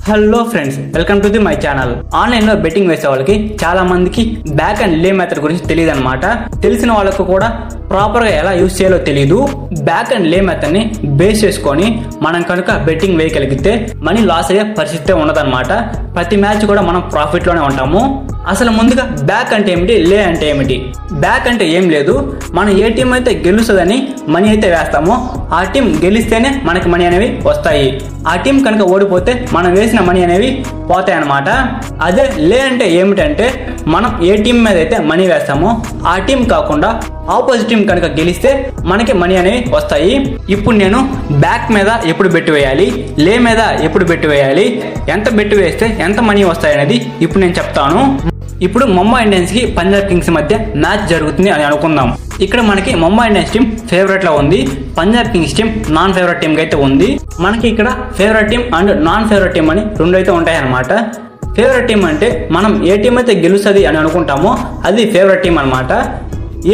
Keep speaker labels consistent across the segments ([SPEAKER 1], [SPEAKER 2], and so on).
[SPEAKER 1] Hello friends, welcome to my channel. Online లో betting వేసే వాళ్ళకి చాలా మందికి బ్యాక్ అండ్ లే మెథడ్ గురించి తెలియదు అనమాట. తెలిసిన వాళ్ళకు కూడా ప్రాపర్ గా ఎలా యూజ్ చేయాలో తెలియదు. బ్యాక్ అండ్ లే మెథడ్ ని బేస్ చేసుకొని మనం కనుక బెట్టింగ్ వేయగలిగితే మనీ లాస్ అయ్యే పరిస్థితి ఉండదన్నమాట. ప్రతి మ్యాచ్ కూడా మనం ప్రాఫిట్ లోనే ఉంటాము. అసలు ముందుగా బ్యాక్ అంటే ఏమిటి, లే అంటే ఏమిటి? బ్యాక్ అంటే ఏం లేదు, మనం ఏ టీం అయితే గెలుస్తుందని మనీ అయితే వేస్తామో ఆ టీం గెలిస్తేనే మనకి మనీ అనేవి వస్తాయి. ఆ టీం కనుక ఓడిపోతే మనం వేసిన మనీ అనేవి పోతాయి అన్నమాట. అదే లే అంటే ఏమిటంటే మనం ఏ టీం మీద అయితే మనీ వేస్తామో ఆ టీం కాకుండా ఆపోజిట్ టీం కనుక గెలిస్తే మనకి మనీ అనేవి వస్తాయి. ఇప్పుడు నేను బ్యాక్ మీద ఎప్పుడు బెట్టు వేయాలి, లే మీద ఎప్పుడు బెట్టు వేయాలి, ఎంత బెట్టు వేస్తే ఎంత మనీ వస్తాయి అనేది ఇప్పుడు నేను చెప్తాను. ఇప్పుడు ముంబై ఇండియన్స్ కి పంజాబ్ కింగ్స్ మధ్య మ్యాచ్ జరుగుతుంది అని అనుకుందాం. ఇక్కడ మనకి ముంబై ఇండియన్స్ టీం ఫేవరెట్ లో ఉంది, Punjab Kings team non favourite team అయితే ఉంది. మనకి ఇక్కడ favourite team and non favourite team అని రెండు అయితే ఉంటాయి అన్నమాట. ఫేవరెట్ టీం అంటే మనం ఏ టీం అయితే గెలుస్తుంది అని అనుకుంటామో అది ఫేవరెట్ టీం అనమాట.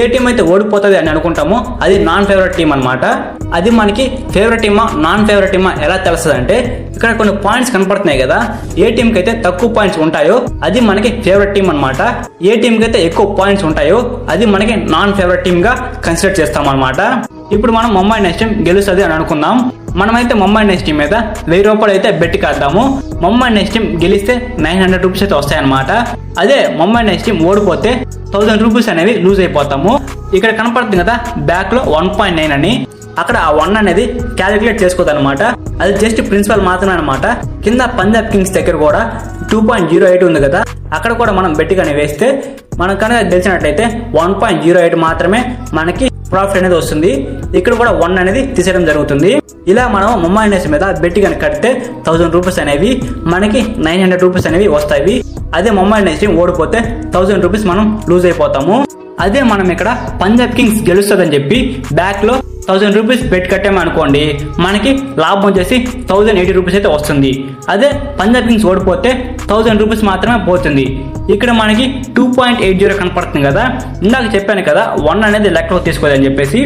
[SPEAKER 1] ఏ టీం అయితే ఓడిపోతుంది అని అనుకుంటామో అది నాన్ ఫేవరెట్ టీం అనమాట. అది మనకి ఫేవరెట్ టీమా నాన్ ఫేవరెట్ టీమా ఎలా తెలుస్తుంది అంటే ఇక్కడ కొన్ని పాయింట్స్ కనపడుతున్నాయి కదా. ఏ టీం కి అయితే తక్కువ పాయింట్స్ ఉంటాయో అది మనకి ఫేవరెట్ టీం అనమాట. ఏ టీం కి అయితే ఎక్కువ పాయింట్స్ ఉంటాయో అది మనకి నాన్ ఫేవరెట్ టీమ్ గా కన్సిడర్ చేస్తాం అనమాట. ఇప్పుడు మనం ముంబై ఇండియన్స్ టీం గెలుస్తుంది అని అనుకుందాం. మనమైతే ముంబై ఇండియన్స్ టీం మీద 1000 రూపాయలు అయితే బెట్టి కాద్దాము. ముంబై ఇండియన్స్ టీం గెలిస్తే 900 రూపీస్ అయితే వస్తాయన్నమాట. అదే ముంబై ఇండియన్స్ టీం ఓడిపోతే 1000 రూపీస్ అనేవి లూజ్ అయిపోతాము. ఇక్కడ కనపడుతుంది కదా బ్యాక్ లో 1.9 అని, అక్కడ ఆ 1 అనేది క్యాలిక్యులేట్ చేసుకోదు అనమాట. అది జస్ట్ ప్రిన్సిపల్ మాత్రమే అనమాట. కింద పంజాబ్ కింగ్స్ దగ్గర కూడా 2.08 ఉంది కదా, అక్కడ కూడా మనం బెట్టి కానీ వేస్తే మనం కనుక గెలిచినట్లయితే 1.08 మాత్రమే మనకి ప్రాఫిట్ అనేది వస్తుంది. ఇక్కడ కూడా 1 అనేది తీసేయడం జరుగుతుంది. ఇలా మనం ముంబై ఇండియన్స్ మీద బెట్టి కానీ కడితే 1000 రూపీస్ అనేవి మనకి 900 రూపీస్ అనేవి వస్తాయి. అదే ముంబై ఇండియన్స్ టీం ఓడిపోతే 1000 రూపీస్ మనం లూజ్ అయిపోతాము. అదే మనం ఇక్కడ పంజాబ్ కింగ్స్ గెలుస్తుందని చెప్పి బ్యాక్ లో 1000 రూపీస్ బెట్ కట్టామనుకోండి, మనకి లాభం వచ్చేసి 1080 రూపీస్ అయితే వస్తుంది. అదే పంజాబ్ కింగ్స్ ఓడిపోతే 1000 రూపీస్ మాత్రమే పోతుంది. ఇక్కడ మనకి 2.80 కనపడుతుంది కదా. ఇందాక చెప్పాను కదా 1 అనేది లెక్కలో తీసుకోదని చెప్పేసి,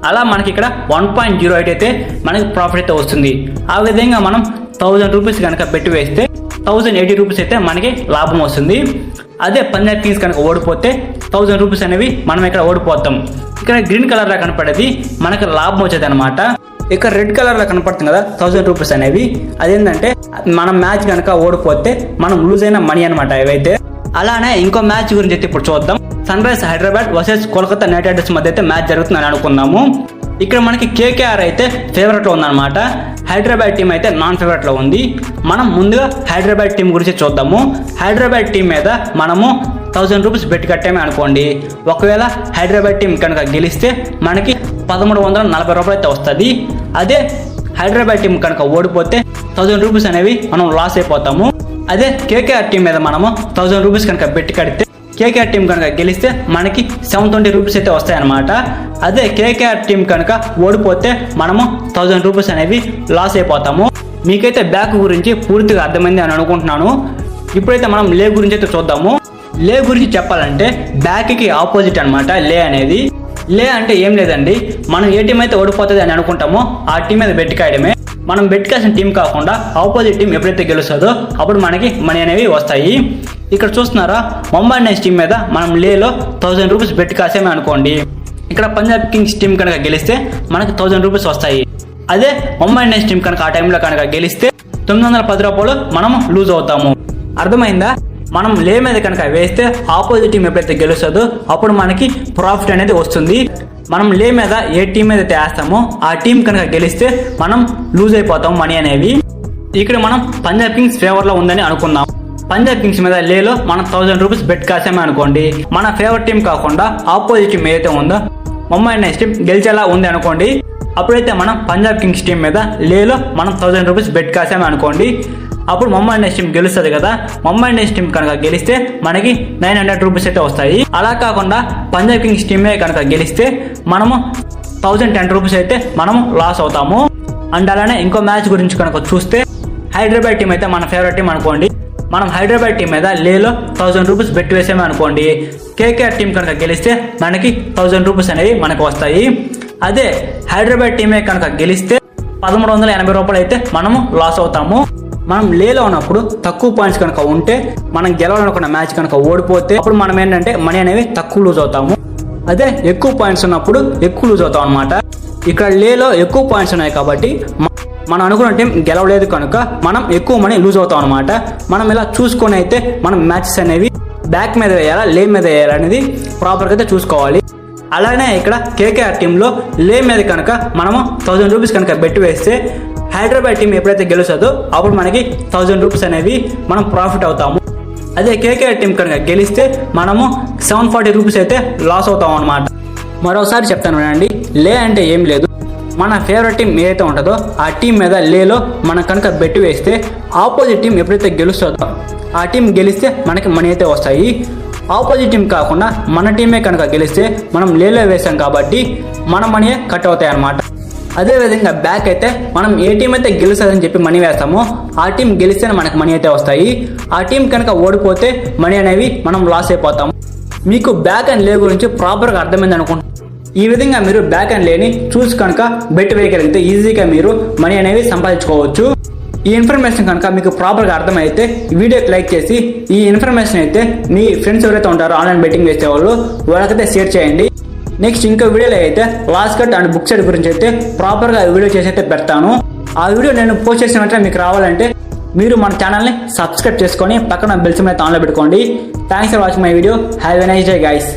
[SPEAKER 1] అలా మనకి ఇక్కడ 1.08 అయితే మనకి ప్రాఫిట్ అయితే వస్తుంది. ఆ విధంగా మనం 1000 రూపీస్ కనుక బెట్టి వేస్తే 1080 రూపీస్ అయితే మనకి లాభం వస్తుంది. అదే పంజాబ్ కింగ్స్ కనుక ఓడిపోతే 1000 రూపీస్ అనేవి మనం ఇక్కడ ఓడిపోతాం. ఇక్కడ గ్రీన్ కలర్ లో కనపడేది మనకి లాభం వచ్చేది అనమాట. ఇక్కడ రెడ్ కలర్ లో కనపడుతుంది కదా 1000 రూపీస్ అనేవి, అదేంటంటే మనం మ్యాచ్ కనుక ఓడిపోతే మనం లూజ్ అయిన మనీ అనమాట ఇవైతే. అలానే ఇంకో మ్యాచ్ గురించి అయితే ఇప్పుడు చూద్దాం. Sunrise Hyderabad versus Kolkata Knight Riders మధ్య అయితే మ్యాచ్ జరుగుతుందని అనుకుందాము. ఇక్కడ మనకి కేకేఆర్ అయితే ఫేవరెట్ లో ఉందన్నమాట, హైదరాబాద్ టీం అయితే నాన్ ఫేవరెట్ లో ఉంది. మనం ముందుగా హైదరాబాద్ టీం గురించి చూద్దాము. హైదరాబాద్ టీం మీద మనము 1000 రూపీస్ బెట్ కట్టామే అనుకోండి, ఒకవేళ హైదరాబాద్ టీం కనుక గెలిస్తే మనకి 1340 రూపాయలు అయితే వస్తుంది. అదే హైదరాబాద్ టీం కనుక ఓడిపోతే 1000 రూపీస్ అనేవి మనం లాస్ అయిపోతాము. అదే కేకేఆర్ టీం మీద మనము 1000 రూపీస్ కనుక బెట్ కడితే కేకేఆర్ టీం కనుక గెలిస్తే మనకి 720 రూపీస్ అయితే వస్తాయన్నమాట. అదే కేకేఆర్ టీం కనుక ఓడిపోతే మనము 1000 రూపీస్ అనేవి లాస్ అయిపోతాము. మీకైతే బ్యాక్ గురించి పూర్తిగా అర్థమైంది అని అనుకుంటున్నాను. ఇప్పుడైతే మనం లే గురించి అయితే చూద్దాము. లే గురించి చెప్పాలంటే బ్యాక్ కి ఆపోజిట్ అనమాట లే అనేది. లే అంటే ఏం లేదండి, మనం ఏ టీం అయితే ఓడిపోతుంది అని అనుకుంటామో ఆ టీం మీద బెట్ కాయడమే. మనం బెట్ కాసిన టీం కాకుండా ఆపోజిట్ టీం ఎప్పుడైతే గెలుస్తుందో అప్పుడు మనకి మనీ అనేవి వస్తాయి. ఇక్కడ చూస్తున్నారా, ముంబై ఇండియన్స్ టీం మీద మనం లేలో 1000 రూపీస్ బెట్ కాసామే అనుకోండి, ఇక్కడ పంజాబ్ కింగ్స్ టీం కనుక గెలిస్తే మనకి 1000 రూపీస్ వస్తాయి. అదే ముంబై ఇండియన్స్ టీం కనుక ఆ టైంలో కనుక గెలిస్తే 910 రూపాయలు మనము లూజ్ అవుతాము. అర్థమైందా? మనం లే మీద కనుక వేస్తే ఆపోజిట్ టీం ఎప్పుడైతే గెలుస్తుందో అప్పుడు మనకి ప్రాఫిట్ అనేది వస్తుంది. మనం లే మీద ఏ టీం మీద వేస్తామో ఆ టీం కనుక గెలిస్తే మనం లూజ్ అయిపోతాం మనీ అనేవి. ఇక్కడ మనం పంజాబ్ కింగ్స్ ఫేవర్ లో ఉందని అనుకుందాం. పంజాబ్ కింగ్స్ మీద లేలో మనం 1000 రూపీస్ బెట్ కాసామే అనుకోండి, మన ఫేవరెట్ టీం కాకుండా ఆపోజిట్ టీం ఏదైతే ఉందో ముంబై ఇండియన్స్ టీం గెలిచేలా ఉంది అనుకోండి, అప్పుడైతే మనం పంజాబ్ కింగ్స్ టీం మీద లేలో మనం 1000 రూపీస్ బెట్ కాసామే అనుకోండి, అప్పుడు ముంబై ఇండియన్స్ టీం గెలుస్తుంది కదా. ముంబై ఇండియన్స్ టీం కనుక గెలిస్తే మనకి 900 రూపీస్ అయితే వస్తాయి. అలా కాకుండా పంజాబ్ కింగ్స్ టీమే కనుక గెలిస్తే మనము 1010 రూపీస్ అయితే మనము లాస్ అవుతాము. అండ్ అలానే ఇంకో మ్యాచ్ గురించి కనుక చూస్తే హైదరాబాద్ టీం అయితే మన ఫేవరెట్ టీం అనుకోండి, మనం హైదరాబాద్ టీం మీద లేలో 1000 రూపీస్ బెట్ వేసామే అనుకోండి, కేకేఆర్ టీం కనుక గెలిస్తే మనకి 1000 రూపీస్ అనేవి మనకు వస్తాయి. అదే హైదరాబాద్ టీమే కనుక గెలిస్తే 1380 రూపాయలు అయితే మనము లాస్ అవుతాము. మనం లేలో ఉన్నప్పుడు తక్కువ పాయింట్స్ కనుక ఉంటే మనం గెలవాలనుకున్న మ్యాచ్ కనుక ఓడిపోతే అప్పుడు మనం ఏంటంటే మనీ అనేవి తక్కువ లూజ్ అవుతాము. అదే ఎక్కువ పాయింట్స్ ఉన్నప్పుడు ఎక్కువ లూజ్ అవుతాం అనమాట. ఇక్కడ లేలో ఎక్కువ పాయింట్స్ ఉన్నాయి కాబట్టి మనం అనుకున్న టీం గెలవలేదు కనుక మనం ఎక్కువ మనీ లూజ్ అవుతాం అనమాట. మనం ఇలా చూసుకొని అయితే మనం మ్యాచెస్ అనేవి బ్యాక్ మీద వేయాలా లే మీద వేయాలా అనేది ప్రాపర్గా అయితే చూసుకోవాలి. అలానే ఇక్కడ కేకేఆర్ టీంలో లే మీద కనుక మనము 1000 రూపీస్ కనుక బెట్ వేస్తే హైదరాబాద్ టీం ఎప్పుడైతే గెలుస్తుందో అప్పుడు మనకి 1000 రూపీస్ అనేవి మనం ప్రాఫిట్ అవుతాము. అదే కేకేఆర్ టీం కనుక గెలిస్తే మనము 740 రూపీస్ అయితే లాస్ అవుతాం అనమాట. మరోసారి చెప్తాను వినండి, లే అంటే ఏం లేదు, మన ఫేవరెట్ టీం ఏదైతే ఉంటుందో ఆ టీం మీద లేలో మనం కనుక బెట్ వేస్తే ఆపోజిట్ టీం ఎప్పుడైతే గెలుస్తుందో ఆ టీం గెలిస్తే మనకి మనీ అయితే వస్తాయి. ఆపోజిట్ టీం కాకుండా మన టీమే కనుక గెలిస్తే మనం లేలో వేసాం కాబట్టి మన మనీ కట్ అవుతాయి అన్నమాట. అదేవిధంగా బ్యాక్ అయితే మనం ఏ టీం అయితే గెలుస్తుందని చెప్పి మనీ వేస్తామో ఆ టీం గెలిస్తేనే మనకు మనీ అయితే వస్తాయి. ఆ టీం కనుక ఓడిపోతే మనీ అనేవి మనం లాస్ అయిపోతాము. మీకు బ్యాక్ అండ్ లే గురించి ప్రాపర్గా అర్థమైంది అనుకుంటున్నాను. ఈ విధంగా మీరు బ్యాక్ అండ్ లేని చూసి కనుక బెట్ వేయగలిగితే ఈజీగా మీరు మనీ అనేవి సంపాదించుకోవచ్చు. ఈ ఇన్ఫర్మేషన్ కనుక మీకు ప్రాపర్గా అర్థమైతే వీడియోకి లైక్ చేసి ఈ ఇన్ఫర్మేషన్ అయితే మీ ఫ్రెండ్స్ ఎవరైతే ఉంటారో ఆన్లైన్ బెట్టింగ్ వేసేవాళ్ళు వాళ్ళకైతే షేర్ చేయండి. నెక్స్ట్ ఇంకో వీడియోలో అయితే last cut and book side గురించి అయితే ప్రాపర్గా వీడియో చేసి అయితే పెడతాను. ఆ వీడియో నేను పోస్ట్ చేసిన వెంటనే మీకు రావాలంటే మీరు మన ఛానల్ని సబ్స్క్రైబ్ చేసుకొని పక్కన బెల్ సింబల్ అయితే ఆన్లో పెట్టుకోండి. Thanks for watching my video. Have a nice day guys.